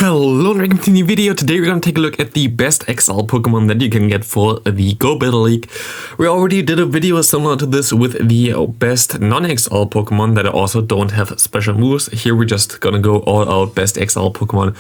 Hello and welcome to a new video. Today we're going to take a look at the best XL Pokemon that you can get for the Go Battle League. We already did a video similar to this with the best non-XL Pokemon that also don't have special moves. Here we're just gonna go all out best XL Pokemon.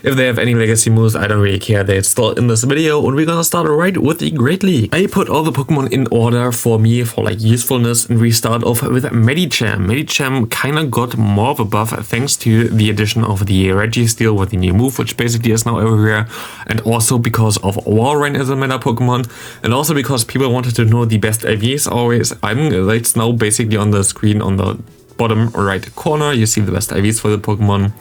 If they have any legacy moves, I don't really care, they're still in this video, and we're gonna start right with the Great League. I put all the Pokemon in order for me for like usefulness, and we start off with Medicham. Medicham kinda got more of a buff thanks to the addition of the Registeel with the new move, which basically is now everywhere, and also because of Walrein as a meta Pokemon, and also because people wanted to know the best IVs always. It's now basically on the screen on the bottom right corner. You see the best IVs for the Pokemon.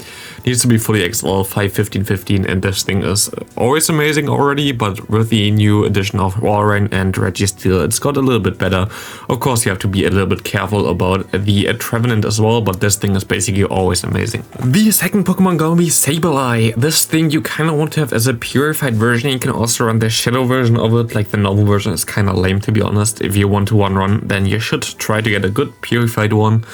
Needs to be fully XL 5, 15, 15, and this thing is always amazing already, but with the new addition of Walrein and Registeel, it's got a little bit better. Of course, you have to be a little bit careful about the Trevenant as well, but this thing is basically always amazing. The second Pokemon gonna be Sableye. This thing you kind of want to have as a purified version. You can also run the shadow version of it, like the normal version is kind of lame to be honest. If you want to one-run, then you should try to get a good purified one.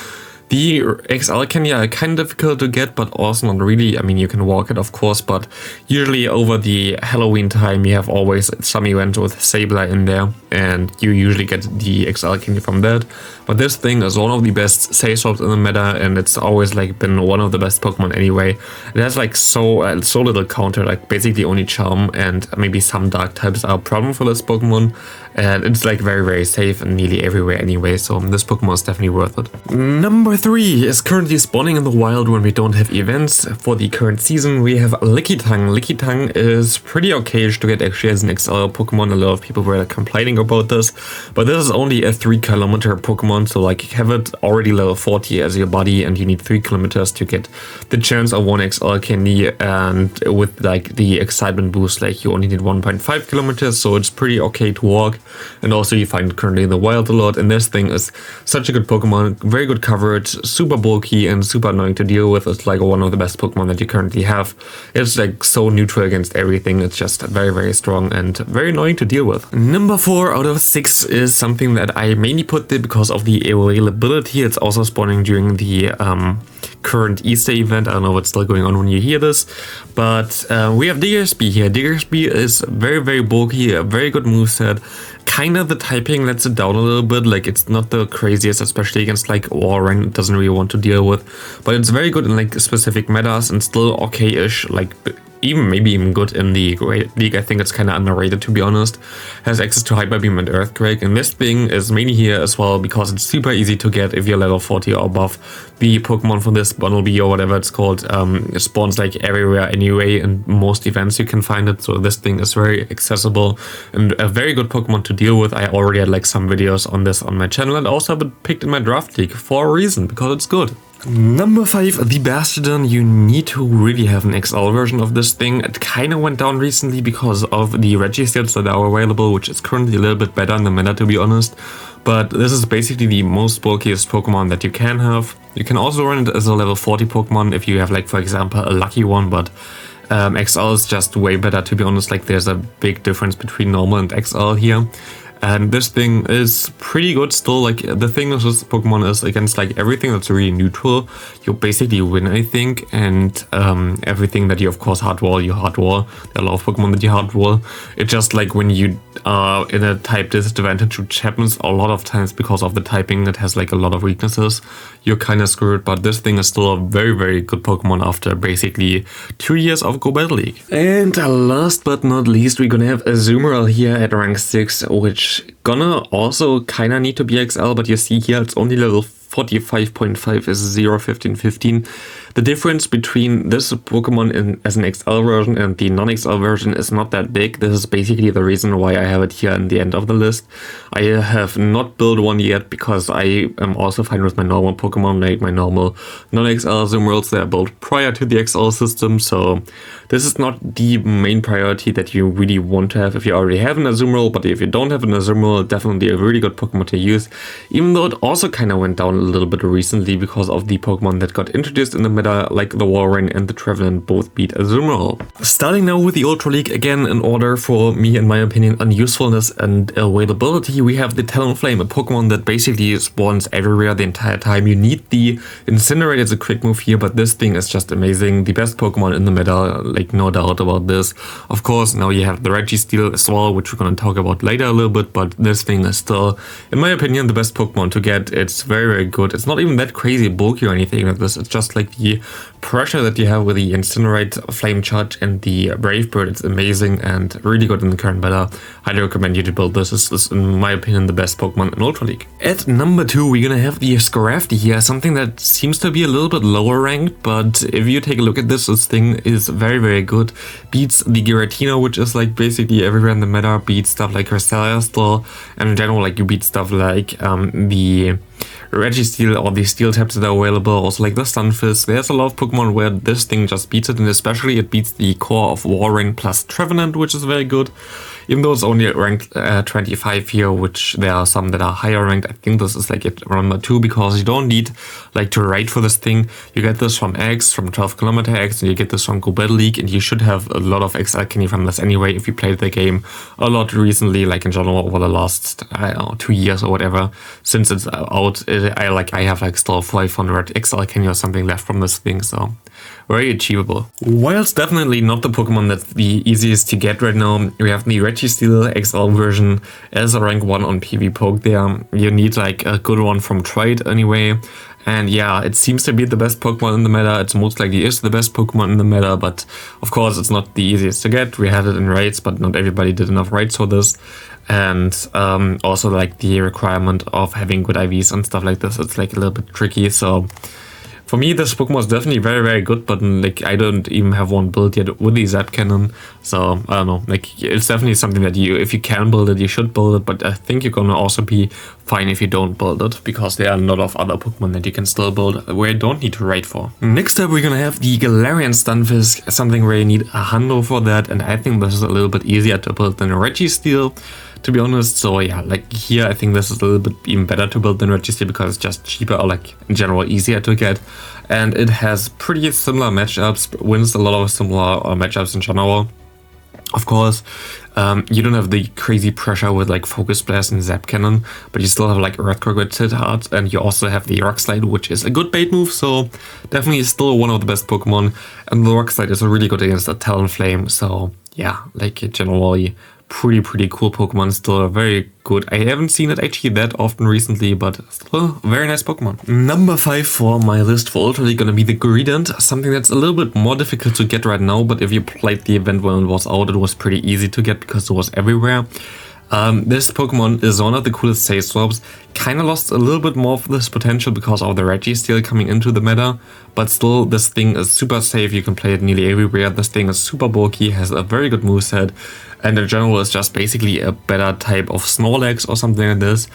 The XL Candy are kind of difficult to get, but also not really. I mean, you can walk it, of course, but usually over the Halloween time, you have always some event with Sableye in there, and you usually get the XL Candy from that. But this thing is one of the best Swaps in the meta, and it's always like been one of the best Pokemon anyway. It has like so little counter, like basically only Charm, and maybe some Dark types are a problem for this Pokemon. And it's like very safe and nearly everywhere anyway, so this Pokemon is definitely worth it. Number 3 is currently spawning in the wild when we don't have events. For the current season we have Lickitung. Lickitung is pretty okay to get actually as an XL Pokemon. A lot of people were complaining about this, but this is only a 3 kilometer Pokemon, so like you have it already level 40 as your body, and you need 3 kilometers to get the chance of 1 XL Candy, and with like the excitement boost, like you only need 1.5 kilometers, so it's pretty okay to walk. And also you find it currently in the wild a lot, and this thing is such a good Pokemon, very good coverage, super bulky and super annoying to deal with. It's like one of the best Pokemon that you currently have. It's like so neutral against everything. It's just very strong and very annoying to deal with. Number 4 out of 6 is something that I mainly put there because of the availability. It's also spawning during the current Easter event. I don't know what's still going on when you hear this, but we have Diggersby here. Diggersby is very bulky, a very good moveset. Kind of the typing lets it down a little bit, like it's not the craziest, especially against like Walrein, it doesn't really want to deal with, but it's very good in like specific metas and still okay-ish, like maybe even good in the Great League. I think it's kind of underrated to be honest. Has access to Hyper Beam and Earthquake, and this thing is mainly here as well because it's super easy to get if you're level 40 or above. The Pokemon from this Bumblebee or whatever it's called spawns like everywhere anyway, and most events you can find it, so this thing is very accessible and a very good Pokemon to deal with. I already had like some videos on this on my channel, and also have it picked in my draft league for a reason, because it's good. Number 5, the Bastiodon. You need to really have an XL version of this thing. It kind of went down recently because of the Registeels that are available, which is currently a little bit better in the meta to be honest. But this is basically the most bulkiest Pokemon that you can have. You can also run it as a level 40 Pokemon if you have like for example a lucky one, but XL is just way better to be honest. Like there's a big difference between normal and XL here. And this thing is pretty good still. Like the thing with this Pokemon is against like everything that's really neutral, you basically win, I think. And everything that you of course hardwall, you hardwall. There are a lot of Pokemon that you hardwall. It's just like when you are in a type disadvantage, which happens a lot of times because of the typing that has like a lot of weaknesses, you're kind of screwed. But this thing is still a very good Pokemon after basically 2 years of Go Battle League. And last but not least, we're gonna have Azumarill here at rank 6, which gonna also kind of need to be XL, but you see here it's only level 45.5 is 0, 15, 15. The difference between this Pokemon as an XL version and the non-XL version is not that big. This is basically the reason why I have it here in the end of the list. I have not built one yet because I am also fine with my normal Pokemon, like my normal non-XL Azumarills that are built prior to the XL system. So this is not the main priority that you really want to have if you already have an Azumarill, but if you don't have an Azumarill, definitely a really good Pokemon to use. Even though it also kind of went down a little bit recently because of the Pokemon that got introduced in the meta, like the Walrein and the Trevenant both beat Azumarill. Starting now with the Ultra League, again in order for me, in my opinion, on usefulness and availability, we have the Talonflame, a Pokemon that basically spawns everywhere the entire time. You need the Incinerate as a quick move here, but this thing is just amazing. The best Pokemon in the meta, like no doubt about this. Of course, now you have the Registeel as well, which we're going to talk about later a little bit, but this thing is still, in my opinion, the best Pokemon to get. It's very, very good. It's not even that crazy bulky or anything like this. It's just like the pressure that you have with the Incinerate, Flame Charge, and the Brave Bird. It's amazing and really good in the current meta. Highly recommend you to build this. This is, in my opinion, the best Pokemon in Ultra League. At number 2, we're gonna have the Scarafty here, something that seems to be a little bit lower ranked, but if you take a look at this thing is very, very good. Beats the Giratina, which is like basically everywhere in the meta, beats stuff like Cresselia still, and in general, like you beat stuff like the Registeel or the Steel types that are available, also like the Stunfisk. There's a lot of Pokemon where this thing just beats it, and especially it beats the core of Walrein plus Trevenant, which is very good. Even though it's only ranked 25 here, which there are some that are higher ranked, I think this is like at number 2 because you don't need like to raid for this thing. You get this from X, from 12 km X, and you get this from Go Battle League, and you should have a lot of XL candy from this anyway if you played the game a lot recently, like in general over the last, I don't know, 2 years or whatever. Since it's out, I have like still 500 XL candy or something left from this thing, so very achievable. While it's definitely not the Pokemon that's the easiest to get right now, we have the Registeel XL version as a rank 1 on PvPoke there. You need like a good one from Trade anyway. And yeah, it seems to be the best Pokemon in the meta. It's most likely is the best Pokemon in the meta, but of course it's not the easiest to get. We had it in raids, but not everybody did enough raids for this. And also like the requirement of having good IVs and stuff like this, it's like a little bit tricky. So for me, this Pokemon is definitely very, very good, but like I don't even have one built yet with the Zap Cannon. So I don't know, like it's definitely something that you, if you can build it, you should build it. But I think you're gonna also be fine if you don't build it, because there are a lot of other Pokemon that you can still build where you don't need to raid for. Next up, we're gonna have the Galarian Stunfisk, something where you need a hundo for that, and I think this is a little bit easier to build than a Registeel, to be honest. So yeah, like here I think this is a little bit even better to build than Registeel because it's just cheaper, or like in general easier to get, and it has pretty similar matchups, wins a lot of similar matchups in general. Of course, you don't have the crazy pressure with like Focus Blast and Zap Cannon, but you still have like Earthquake with Hit Hard, and you also have the Rock Slide, which is a good bait move, so definitely still one of the best Pokemon. And the Rock Slide is really good against the Talonflame, so yeah, like generally pretty cool Pokemon, still very good. I haven't seen it actually that often recently, but still a very nice Pokemon. Number 5 for my list for Ultra League gonna be the Greedent, something that's a little bit more difficult to get right now, but if you played the event when it was out, it was pretty easy to get because it was everywhere. This Pokemon is one of the coolest save swaps. Kinda lost a little bit more of this potential because of the Registeel coming into the meta, but still this thing is super safe. You can play it nearly everywhere. This thing is super bulky, has a very good moveset, and in general is just basically a better type of Snorlax or something like this.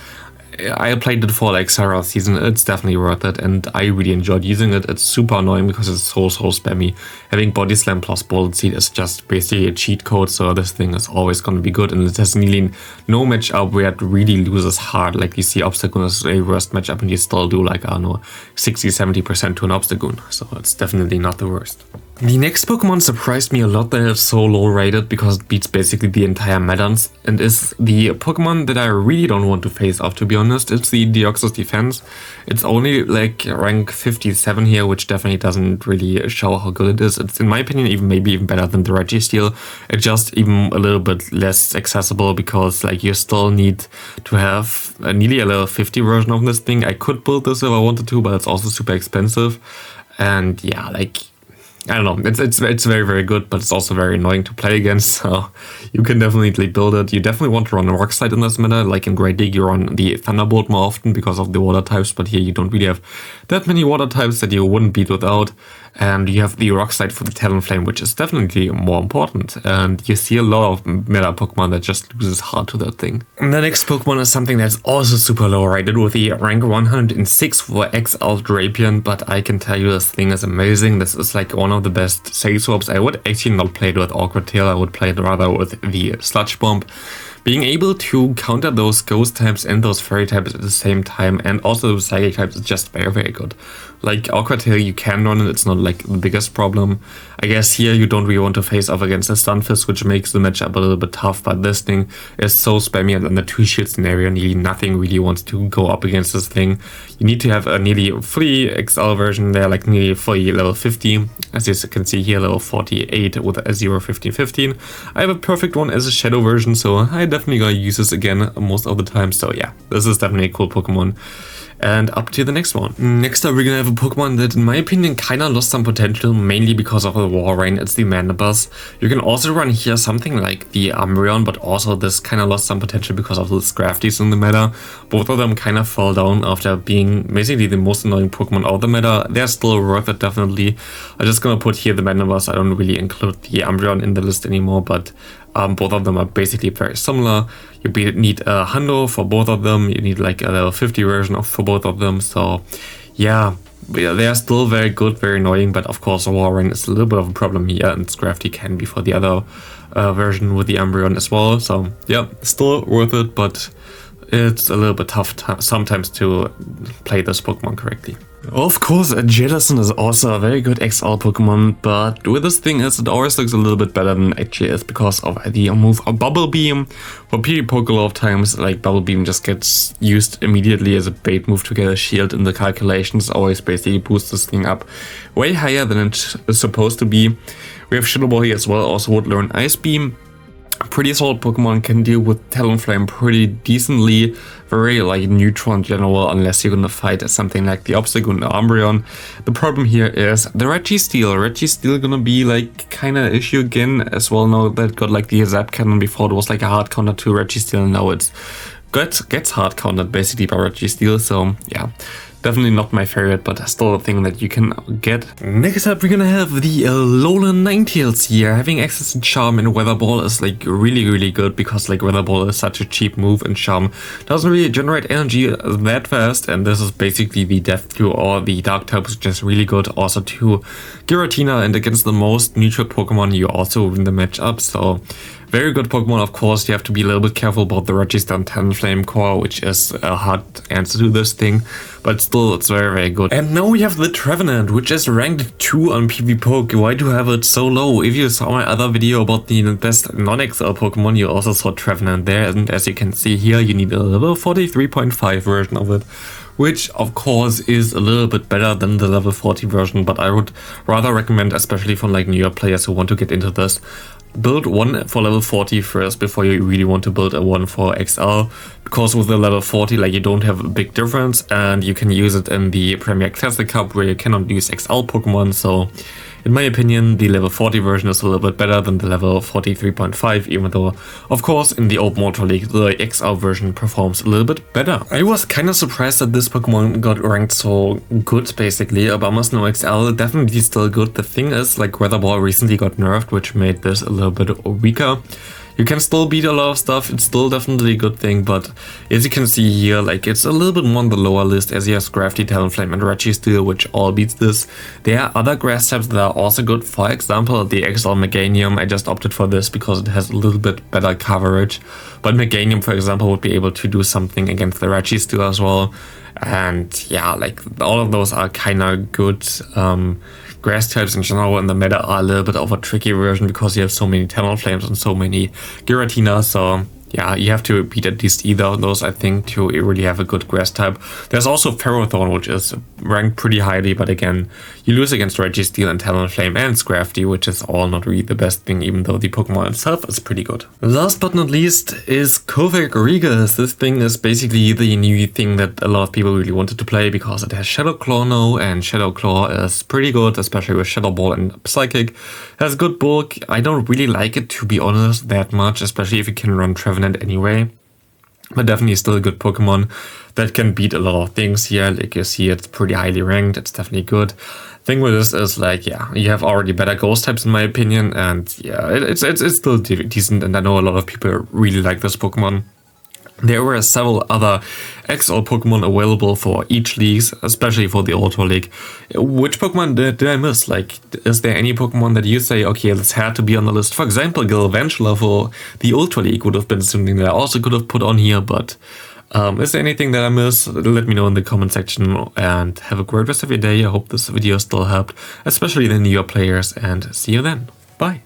I played it for like several seasons. It's definitely worth it, and I really enjoyed using it. It's super annoying because it's so spammy. Having Body Slam plus Bullet Seed is just basically a cheat code, so this thing is always going to be good, and it has nearly no matchup where it really loses hard. Like you see Obstagoon is a worst matchup and you still do like, I don't know, 60-70% to an Obstagoon, so it's definitely not the worst. The next Pokemon surprised me a lot that it's so low rated because it beats basically the entire meta, and is the Pokemon that I really don't want to face off, to be honest. It's the Deoxys Defense. It's only like rank 57 here, which definitely doesn't really show how good it is. It's, in my opinion, maybe even better than the Registeel. It's just even a little bit less accessible because like you still need to have nearly a level 50 version of this thing. I could build this if I wanted to, but it's also super expensive. And yeah, like, I don't know, it's very good, but it's also very annoying to play against, so you can definitely build it. You definitely want to run a Rock Slide in this meta. Like in Great League, you run the Thunderbolt more often because of the water types, but here you don't really have that many water types that you wouldn't beat without. And you have the Rock Slide for the Talonflame, which is definitely more important. And you see a lot of meta Pokemon that just loses hard to that thing. And the next Pokemon is something that's also super low rated with the rank 106 for XL Drapion, but I can tell you this thing is amazing. This is like one of the best save swaps. I would actually not play it with Awkward Tail, I would play it rather with the Sludge Bomb. Being able to counter those ghost types and those fairy types at the same time, and also those psychic types, is just very good. Like Awkward Tail, you can run it, it's not like the biggest problem. I guess here you don't really want to face off against a Stunfisk, which makes the matchup a little bit tough, but this thing is so spammy, and in the 2-shield scenario, nearly nothing really wants to go up against this thing. You need to have a nearly fully XL version there, like nearly fully level 50, as you can see here, level 48 with a 0, 15, 15. I have a perfect one as a Shadow version, so I definitely gonna use this again most of the time, so yeah, this is definitely a cool Pokemon. And up to the next one. Next up, we're gonna have a Pokemon that, in my opinion, kinda lost some potential, mainly because of the Walrein. It's the Mandibuzz. You can also run here something like the Umbreon, but also this kinda lost some potential because of the Scrafties in the meta. Both of them kinda fell down after being basically the most annoying Pokemon of the meta. They're still worth it, definitely. I'm just gonna put here the Mandibuzz. I don't really include the Umbreon in the list anymore, but both of them are basically very similar. You need a Hundo for both of them. You need like a level 50 version for both of them. So yeah, they are still very good, very annoying. But of course, Walrein is a little bit of a problem here, and Scrafty can be for the other version with the Umbreon as well. So yeah, still worth it, but it's a little bit tough sometimes to play this Pokemon correctly. Of course, Jellicent is also a very good XL Pokemon, but with this thing is it always looks a little bit better than it actually is because of the move of Bubble Beam. For PvPoke a lot of times, like Bubble Beam just gets used immediately as a bait move to get a shield in the calculations, always basically boosts this thing up way higher than it is supposed to be. We have Shadow Ball here as well, also would learn Ice Beam. Pretty solid Pokemon, can deal with Talonflame pretty decently, very like neutral in general, unless you're gonna fight something like the Obstagoon or Umbreon. The problem here is the Registeel. Registeel gonna be like kinda issue again as well. Now that got like the Zap Cannon before, it was like a hard counter to Registeel, and now it's gets hard countered basically by Registeel, so yeah. Definitely not my favorite, but still a thing that you can get. Next up, we're gonna have the Alolan Ninetales here. Having access to Charm in Weather Ball is like really good, because like Weather Ball is such a cheap move, and Charm doesn't really generate energy that fast, and this is basically the Death to or the Dark type, which is really good also to Giratina, and against the most neutral Pokemon you also win the matchup, so very good Pokemon. Of course, you have to be a little bit careful about the Registeel and Talonflame core, which is a hard answer to this thing, but still it's very good. And now we have the Trevenant, which is ranked 2 on PvPoke. Why do you have it so low? If you saw my other video about the best non-XL Pokemon, you also saw Trevenant there, and as you can see here, you need a level 43.5 version of it, which of course is a little bit better than the level 40 version, but I would rather recommend, especially for like newer players who want to get into this, build one for level 40 first before you really want to build a one for XL, because with the level 40 like you don't have a big difference, and you can use it in the Premier Classic Cup where you cannot use XL Pokemon. So in my opinion, the level 40 version is a little bit better than the level 43.5, even though, of course, in the Open Water League, the XL version performs a little bit better. I was kind of surprised that this Pokemon got ranked so good, basically. Obama Snow XL definitely still good. The thing is, like, Weather Ball recently got nerfed, which made this a little bit weaker. You can still beat a lot of stuff, it's still definitely a good thing, but as you can see here, like it's a little bit more on the lower list, as you have Scrafty, Talonflame and Registeel, which all beats this. There are other grass types that are also good, for example the XL Meganium. I just opted for this because it has a little bit better coverage, but Meganium for example would be able to do something against the Registeel as well. And yeah, like all of those are kinda good. Grass types in general in the meta are a little bit of a tricky version because you have so many Talonflames and so many Giratina, so yeah, you have to beat at least either of those, I think, to really have a good grass type. There's also Ferrothorn, which is ranked pretty highly, but again, you lose against Registeel and Talonflame and Scrafty, which is all not really the best thing, even though the Pokemon itself is pretty good. Last but not least is Kovac Regas. This thing is basically the new thing that a lot of people really wanted to play because it has Shadow Claw now, and Shadow Claw is pretty good, especially with Shadow Ball and Psychic. It has good bulk. I don't really like it, to be honest, that much, especially if you can run Trevenant anyway, but definitely still a good Pokemon that can beat a lot of things here. Like you see, it's pretty highly ranked, it's definitely good. Thing with this is like, yeah, you have already better ghost types in my opinion, and yeah, it's still decent, and I know a lot of people really like this Pokemon. There were several other XL Pokemon available for each league, especially for the Ultra League. Which Pokemon did I miss? Like, is there any Pokemon that you say, okay, this had to be on the list? For example, Galvantula for the Ultra League would have been something that I also could have put on here, but Is there anything that I missed? Let me know in the comment section, and have a great rest of your day. I hope this video still helped, especially the newer players, and see you then. Bye.